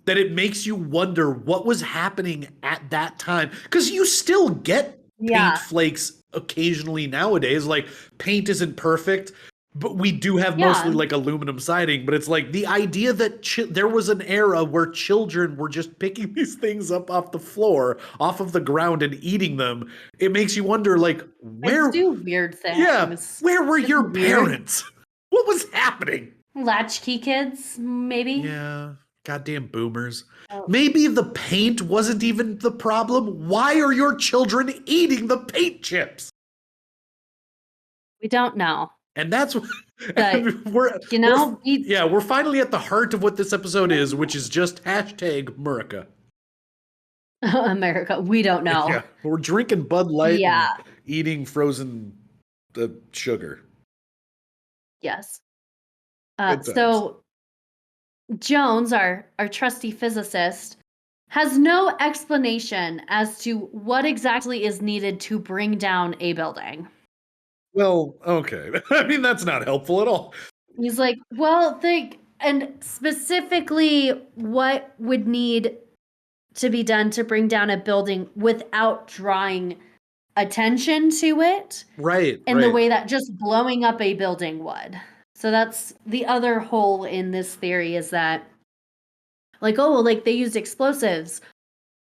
that it makes you wonder what was happening at that time. Because you still get paint flakes occasionally nowadays. Like, paint isn't perfect, but we do have mostly like aluminum siding. But it's like the idea that there was an era where children were just picking these things up off the floor, off of the ground, and eating them. It makes you wonder, like, where do weird things. Yeah, where were your parents? What was happening? Latchkey kids, maybe. Yeah. Goddamn boomers. Maybe the paint wasn't even the problem. Why are your children eating the paint chips? We don't know. And that's But, we're we we're finally at the heart of what this episode is, which is just hashtag Murica. America, we don't know. Yeah, we're drinking Bud Light Yeah. and eating frozen sugar. Yes. Good times. So Jones, our trusty physicist, has no explanation as to what exactly is needed to bring down a building. Well, okay. I mean, that's not helpful at all. He's like, well, and specifically what would need to be done to bring down a building without drawing attention to it. Right. In the way that just blowing up a building would. So that's the other hole in this theory, is that like, oh, well, like they used explosives.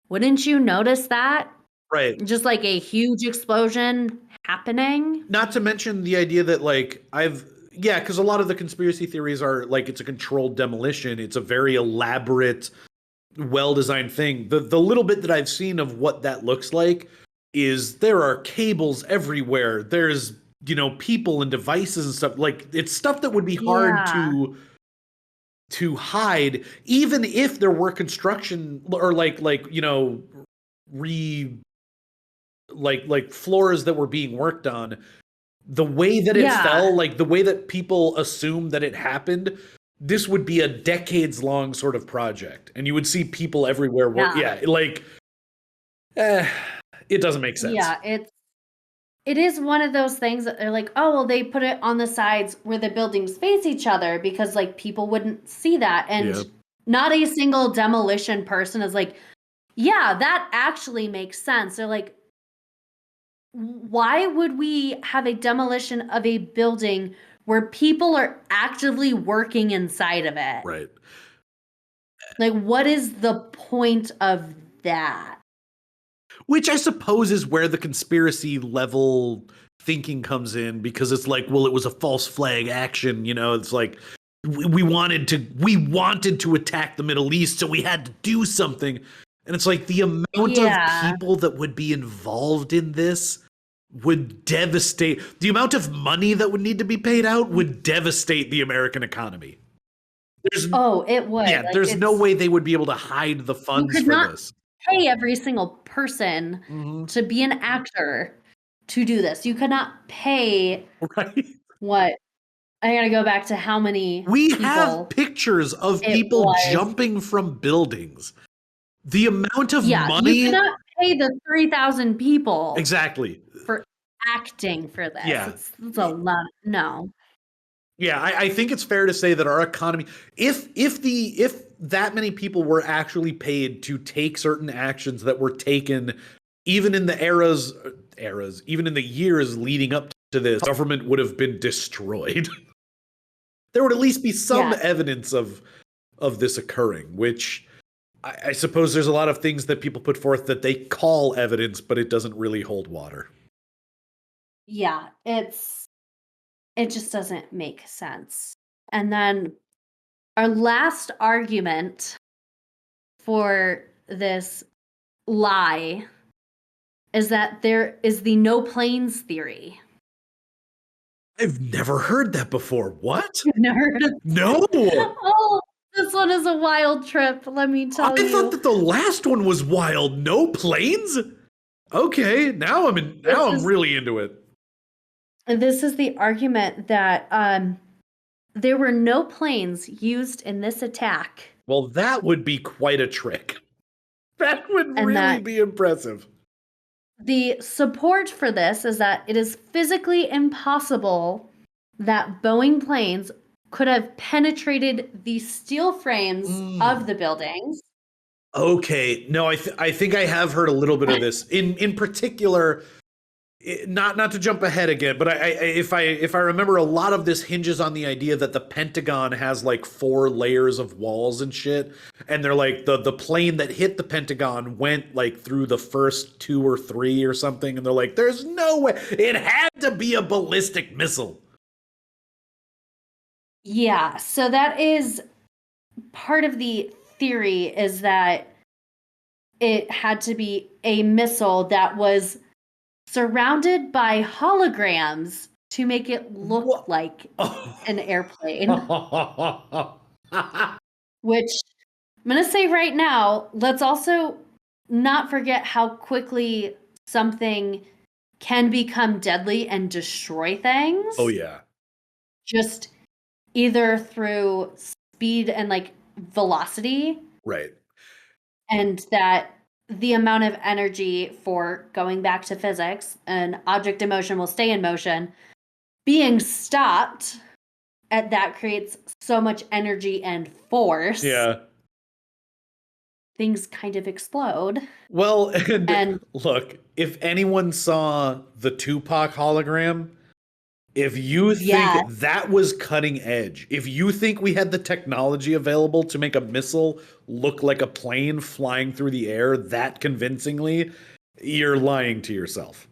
Wouldn't you notice that? Right. Just like a huge explosion happening. Not to mention the idea that like because a lot of the conspiracy theories are like it's a controlled demolition. It's a very elaborate, well-designed thing. The little bit that I've seen of what that looks like is there are cables everywhere. There's, people and devices and stuff. Like it's stuff that would be hard to hide, even if there were construction or like floors that were being worked on. The way that it fell, like the way that people assume that it happened, this would be a decades-long sort of project, and you would see people everywhere. It doesn't make sense. Yeah, it is one of those things that they're like, oh, well, they put it on the sides where the buildings face each other because like people wouldn't see that, and not a single demolition person is like, yeah, that actually makes sense. They're like, why would we have a demolition of a building where people are actively working inside of it? Right. Like, what is the point of that? Which I suppose is where the conspiracy level thinking comes in, because it's like, well, it was a false flag action. It's like we wanted to attack the Middle East, so we had to do something. And it's like the amount of people that would be involved in this would devastate. The amount of money that would need to be paid out would devastate the American economy. It would. Yeah, there's no way they would be able to hide the funds for this. Pay every single person to be an actor to do this. You could not pay what? I gotta go back to how many have pictures of people jumping from buildings. The amount of money. You cannot pay the 3,000 people exactly for acting for this. Yeah, it's a lot. No. Yeah, I think it's fair to say that our economy, if that many people were actually paid to take certain actions that were taken, even in the even in the years leading up to this, government would have been destroyed. There would at least be some evidence of this occurring, which I suppose there's a lot of things that people put forth that they call evidence, but it doesn't really hold water. Yeah, it just doesn't make sense. And then our last argument for this lie is that there is the no planes theory. I've never heard that before. What? You've never heard of No. Oh, this one is a wild trip, let me tell you. I thought that the last one was wild. No planes? Okay, now I'm really into it. This is the argument that there were no planes used in this attack. Well, that would be quite a trick. That would really be impressive. The support for this is that it is physically impossible that Boeing planes could have penetrated the steel frames of the buildings. Okay, no, I think I have heard a little bit of this. In particular, not to jump ahead again, but if I remember, a lot of this hinges on the idea that the Pentagon has like 4 layers of walls and shit, and they're like the plane that hit the Pentagon went like through the first 2 or 3 or something, and they're like, there's no way, it had to be a ballistic missile. Yeah, so that is part of the theory, is that it had to be a missile that was surrounded by holograms to make it look like an airplane. Which I'm going to say right now, let's also not forget how quickly something can become deadly and destroy things. Oh, yeah. Just either through speed and like velocity. Right. And that the amount of energy, for going back to physics, an object in motion will stay in motion, being stopped, and that creates so much energy and force. Yeah. Things kind of explode. Well, and look, if anyone saw the Tupac hologram, if you think that was cutting edge, if you think we had the technology available to make a missile look like a plane flying through the air that convincingly, you're lying to yourself.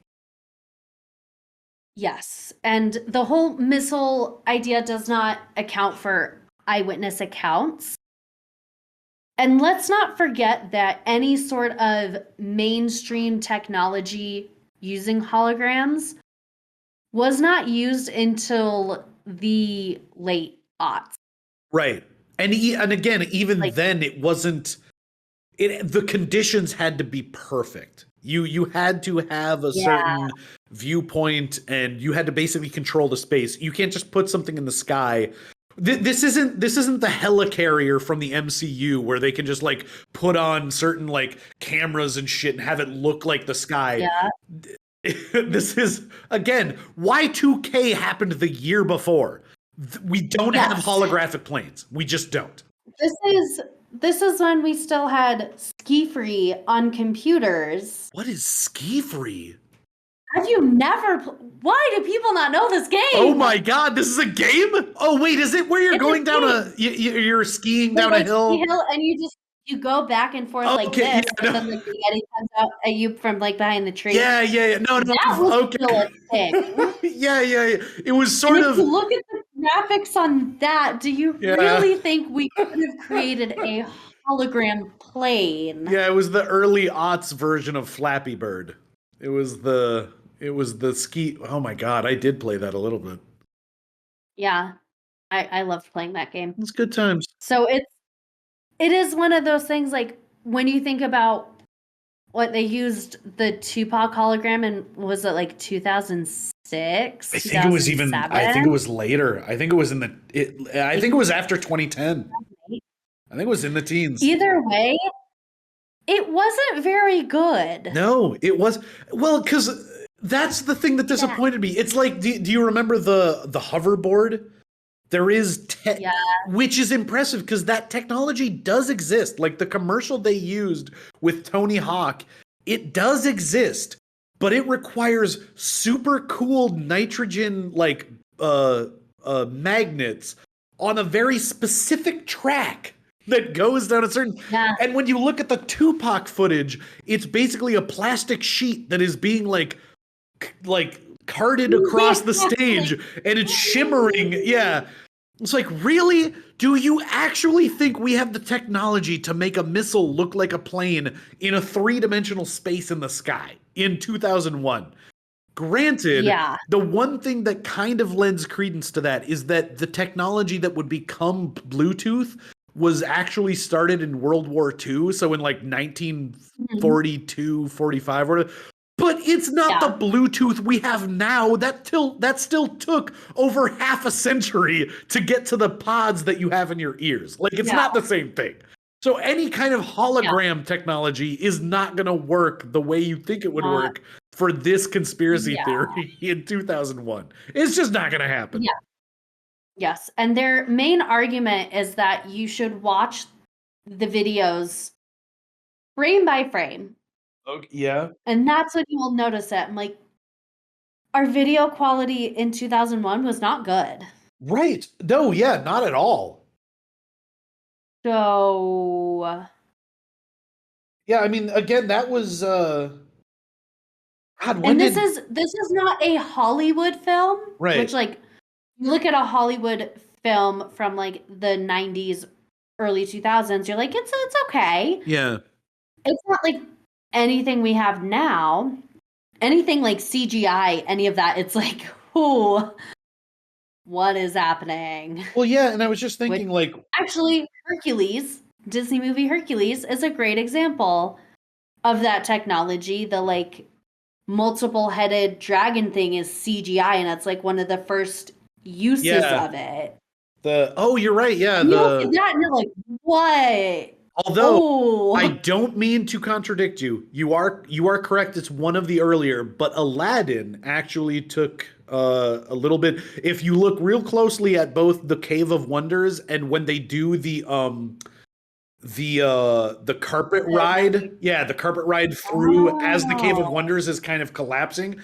Yes. And the whole missile idea does not account for eyewitness accounts. And let's not forget that any sort of mainstream technology using holograms was not used until the late aughts. Right. And again, even like, then it wasn't, the conditions had to be perfect. You had to have a certain viewpoint, and you had to basically control the space. You can't just put something in the sky. This isn't the helicarrier from the MCU where they can just like put on certain like cameras and shit and have it look like the sky. Yeah. This is, again, Y2K happened the year before. We don't have holographic planes. We just don't. This is when we still had ski free on computers. What is ski free? Have you never? Why do people not know this game? Oh my god, this is a game? Oh wait, is it where you're going down you're skiing down a hill? Ski hill, and you go back and forth like this, and then like the Yeti comes out at you from like behind the tree. Yeah. No, that was still a thing. yeah. It was sort of. If you look at the graphics on that, do you really think we could have created a hologram plane? Yeah, it was the early aughts version of Flappy Bird. It was the ski. Oh my god, I did play that a little bit. Yeah, I loved playing that game. It's good times. So it is one of those things, like when you think about what they used the Tupac hologram in, was it like 2006? I think it was even. I think it was later. I think it was I think it was after 2010. I think it was in the teens. Either way, it wasn't very good. No, it was. Well, because that's the thing that disappointed me. It's like, do you remember the hoverboard? There is which is impressive because that technology does exist. Like the commercial they used with Tony Hawk, it does exist, but it requires super cool nitrogen like magnets on a very specific track that goes down a certain. And when you look at the Tupac footage, it's basically a plastic sheet that is being like carted across the stage, and it's shimmering. Yeah. It's like, really? Do you actually think we have the technology to make a missile look like a plane in a 3-dimensional space in the sky in 2001? Granted, the one thing that kind of lends credence to that is that the technology that would become Bluetooth was actually started in World War II, so in like 1942, 45, or whatever. But it's not the Bluetooth we have now. That still took over half a century to get to the pods that you have in your ears. Like, it's not the same thing. So any kind of hologram technology is not going to work the way you think it would work for this conspiracy theory in 2001. It's just not going to happen. Yeah. Yes. And their main argument is that you should watch the videos frame by frame. Okay, yeah. And that's when you will notice it. I'm like, our video quality in 2001 was not good. Right. No, not at all. So. Yeah, I mean, again, that was. God, and this is not a Hollywood film. Right. Which, like, you look at a Hollywood film from like the 90s, early 2000s, you're like, it's okay. Yeah. It's not like anything we have now, anything like CGI, any of that, it's like, oh, what is happening? Well, yeah, and I was just thinking, like, Actually, Hercules, Disney movie Hercules, is a great example of that technology. The like multiple-headed dragon thing is CGI, and that's like one of the first uses of it. You're right. Yeah, And you look at that and you're like, what? although I don't mean to contradict you. You are correct. It's one of the earlier, but Aladdin actually took a little bit. If you look real closely at both the Cave of Wonders and when they do the carpet ride, the carpet ride through as the Cave of Wonders is kind of collapsing.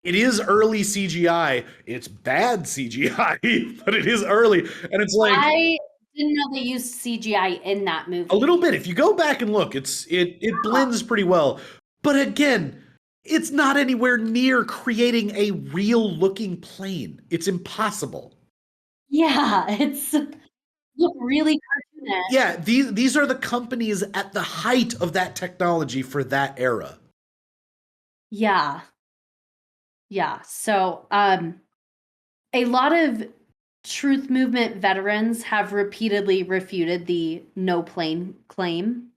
It is early CGI. It's bad CGI, but it is early, and it's like I didn't know they used CGI in that movie. a little bit. If you go back and look, it blends pretty well. But again, it's not anywhere near creating a real looking plane. It's impossible. Yeah, it's look really cartoonish. Yeah, these are the companies at the height of that technology for that era. Yeah. Yeah. So, a lot of truth movement veterans have repeatedly refuted the no plane claim.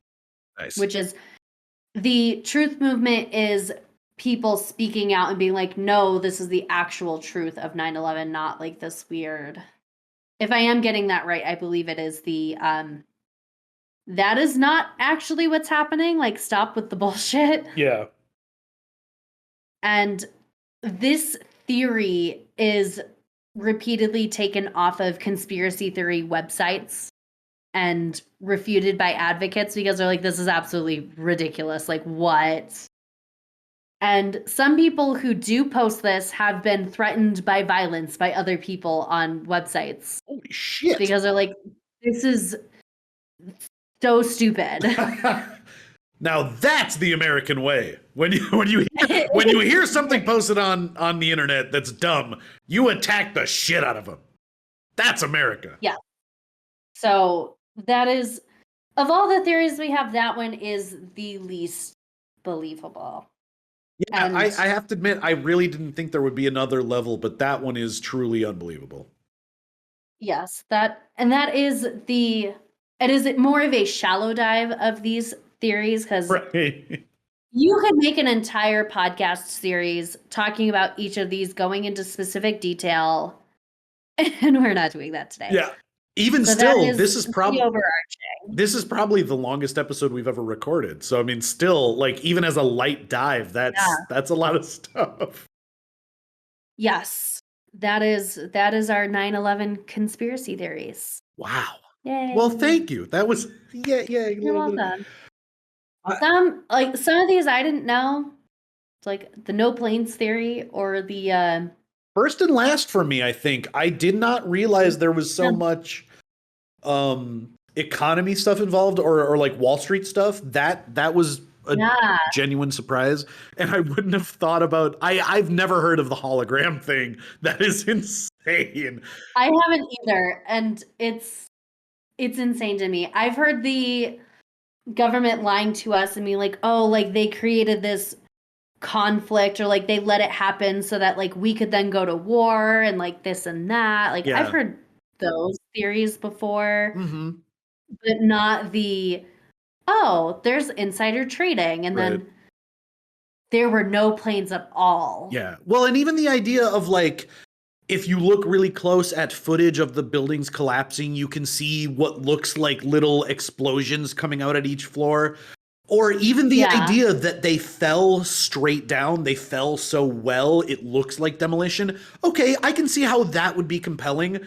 Nice. Which is the truth movement is people speaking out and being like, no, this is the actual truth of 9/11, not like this weird. If I am getting that right, I believe it is the that is not actually what's happening. Like, stop with the bullshit. Yeah. And this theory is repeatedly taken off of conspiracy theory websites and refuted by advocates because they're like, this is absolutely ridiculous. Like, what? And some people who do post this have been threatened by violence by other people on websites. Holy shit. Because they're like, this is so stupid. Now that's the American way. When you hear something posted on the internet that's dumb, you attack the shit out of them. That's America. Yeah. So that is, of all the theories we have, that one is the least believable. Yeah, and I have to admit, I really didn't think there would be another level, but that one is truly unbelievable. Yes, it is more of a shallow dive of these theories because right. You could make an entire podcast series talking about each of these, going into specific detail, and we're not doing that today. Yeah. Even so still, this is probably overarching. This is probably the longest episode we've ever recorded. So I mean, still, like, even as a light dive, that's a lot of stuff. Yes, that is our 9/11 conspiracy theories. Wow. Yay. Well, thank you. That was You're welcome. Some of these I didn't know. It's like the no planes theory or the first and last for me, I think. I did not realize there was so much economy stuff involved or like Wall Street stuff. That was a genuine surprise. And I wouldn't have thought about I've never heard of the hologram thing. That is insane. I haven't either, and it's insane to me. I've heard the government lying to us and being like, oh, like they created this conflict or like they let it happen so that like we could then go to war and like this and that. Like I've heard those theories before, but not the, oh, there's insider trading and then there were no planes at all. Yeah. Well, and even the idea of like, if you look really close at footage of the buildings collapsing, you can see what looks like little explosions coming out at each floor. Or even the idea that they fell straight down, they fell so well, it looks like demolition. Okay, I can see how that would be compelling.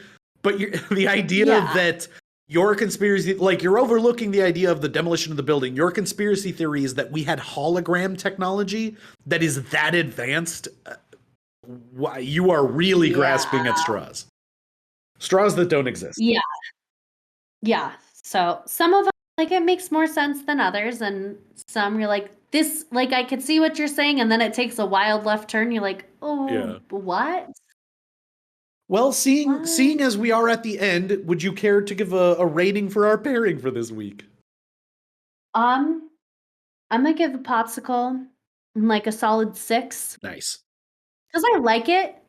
But the idea that your conspiracy, like you're overlooking the idea of the demolition of the building. Your conspiracy theory is that we had hologram technology that is that advanced. You are really grasping at straws. Straws that don't exist. Yeah. Yeah. So some of them, like, it makes more sense than others. And some you're like, this, like, I could see what you're saying. And then it takes a wild left turn. You're like, oh, what? Well, seeing as we are at the end, would you care to give a rating for our pairing for this week? I'm going to give a popsicle like a solid 6. Nice. Because I like it,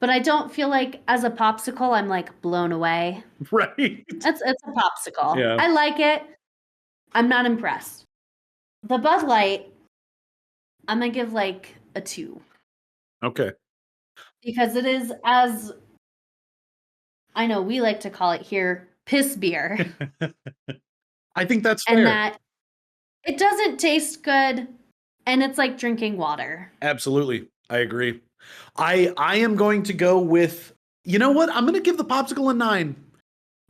but I don't feel like as a popsicle, I'm like blown away. Right. It's a popsicle. Yeah. I like it. I'm not impressed. The Bud Light, I'm going to give like a 2. Okay. Because it is, as I know we like to call it here, piss beer. I think that's fair. And that it doesn't taste good, and it's like drinking water. Absolutely. I agree. I am going to go with, you know what? I'm going to give the popsicle a 9.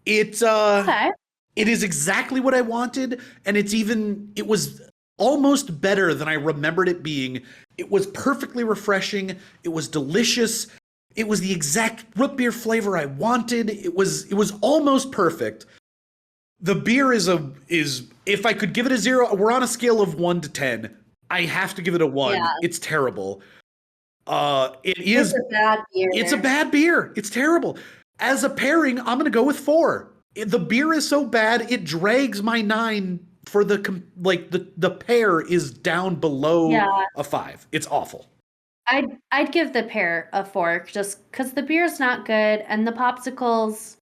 It's Okay. It is exactly what I wanted, and it was almost better than I remembered it being. It was perfectly refreshing. It was delicious. It was the exact root beer flavor I wanted. It was almost perfect. The beer is if I could give it a 0, we're on a scale of 1 to 10. I have to give it a 1. Yeah. It's terrible. It's a bad beer. It's a bad beer. It's terrible. As a pairing, I'm going to go with 4. The beer is so bad, it drags my 9 for the pair is down below a 5. It's awful. I'd give the pair a 4 just because the beer's not good and the popsicles,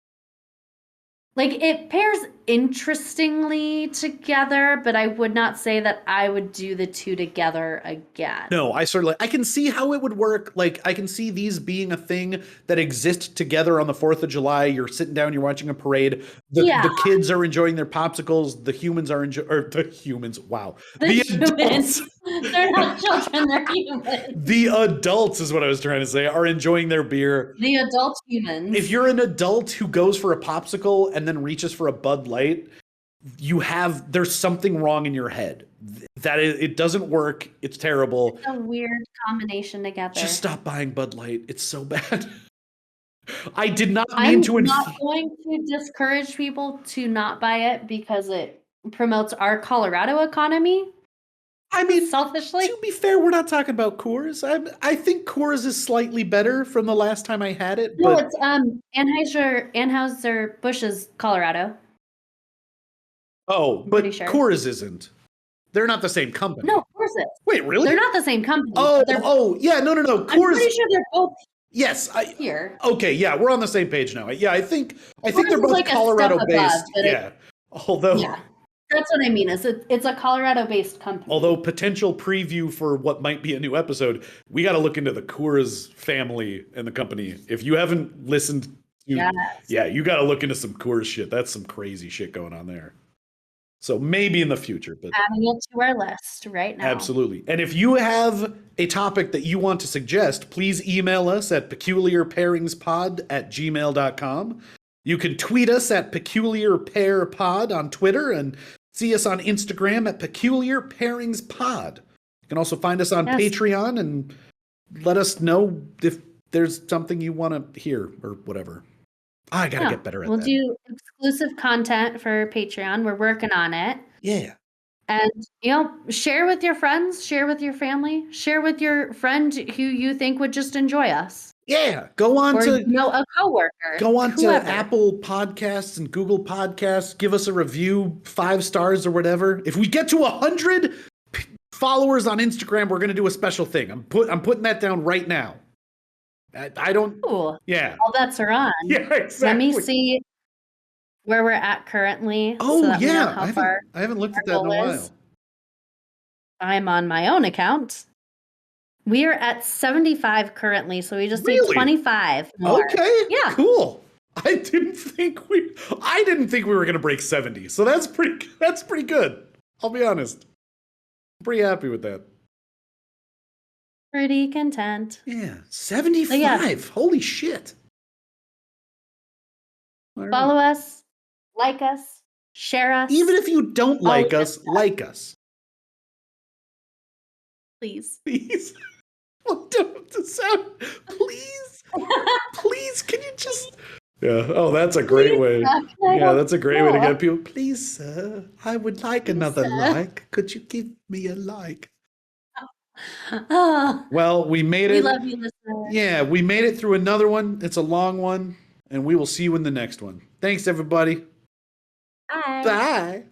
like, it pairs interestingly together, but I would not say that I would do the 2 together again. No, I can see how it would work. Like, I can see these being a thing that exist together on the 4th of July. You're sitting down, you're watching a parade. The kids are enjoying their popsicles. The humans are the humans. Wow. The adults. They're not children, they're humans. The adults is what I was trying to say, are enjoying their beer. The adult humans. If you're an adult who goes for a popsicle and then reaches for a Bud Light, there's something wrong in your head. It doesn't work. It's terrible. It's a weird combination together. Just stop buying Bud Light. It's so bad. I did not mean to. I'm not going to discourage people to not buy it because it promotes our Colorado economy. I mean, selfishly, to be fair, we're not talking about Coors. I think Coors is slightly better from the last time I had it. No, it's Anheuser-Busch's Colorado. Oh, but sure. Coors isn't. They're not the same company. No, Coors is. Wait, really? They're not the same company. Oh, yeah, no. Coors. I'm pretty sure they're both. Yes, here. Okay, yeah, we're on the same page now. Yeah, I think they're both like Colorado-based. Yeah, that's what I mean. It's a Colorado-based company. Although potential preview for what might be a new episode, we got to look into the Coors family and the company. If you haven't listened, you got to look into some Coors shit. That's some crazy shit going on there. So maybe in the future, but adding it to our list right now. Absolutely. And if you have a topic that you want to suggest, please email us at peculiarpairingspod@gmail.com. You can tweet us at peculiarpairpod on Twitter and see us on Instagram at peculiarpairingspod. You can also find us on Patreon and let us know if there's something you want to hear or whatever. I got to get better at that. We'll do exclusive content for Patreon. We're working on it. Yeah. And, share with your friends, share with your family, share with your friend who you think would just enjoy us. Yeah. Go on or, to a coworker. Go on to Apple Podcasts and Google Podcasts. Give us a review, 5 stars or whatever. If we get to 100 followers on Instagram, we're going to do a special thing. I'm putting that down right now. I don't. Ooh, yeah. All bets are on. Yeah, exactly. Let me see where we're at currently. Oh, so yeah. I haven't looked at that in a while. I'm on my own account. We are at 75 currently, so we just need 25 more. Okay. Yeah. Cool. I didn't think we were going to break 70. So that's pretty good. I'll be honest. I'm pretty happy with that. Pretty content. Yeah, 75. Holy shit. Follow us, like us, share us. Even if you don't like us, like us. Please. Please. Please. Please, can you just... Yeah. Oh, that's a great way. Yeah, that's a great way to get people. Please, sir, I would like another like. Could you give me a like? Well, we made it. We love you, listener. Yeah, we made it through another one. It's a long one, and we will see you in the next one. Thanks, everybody. Bye. Bye.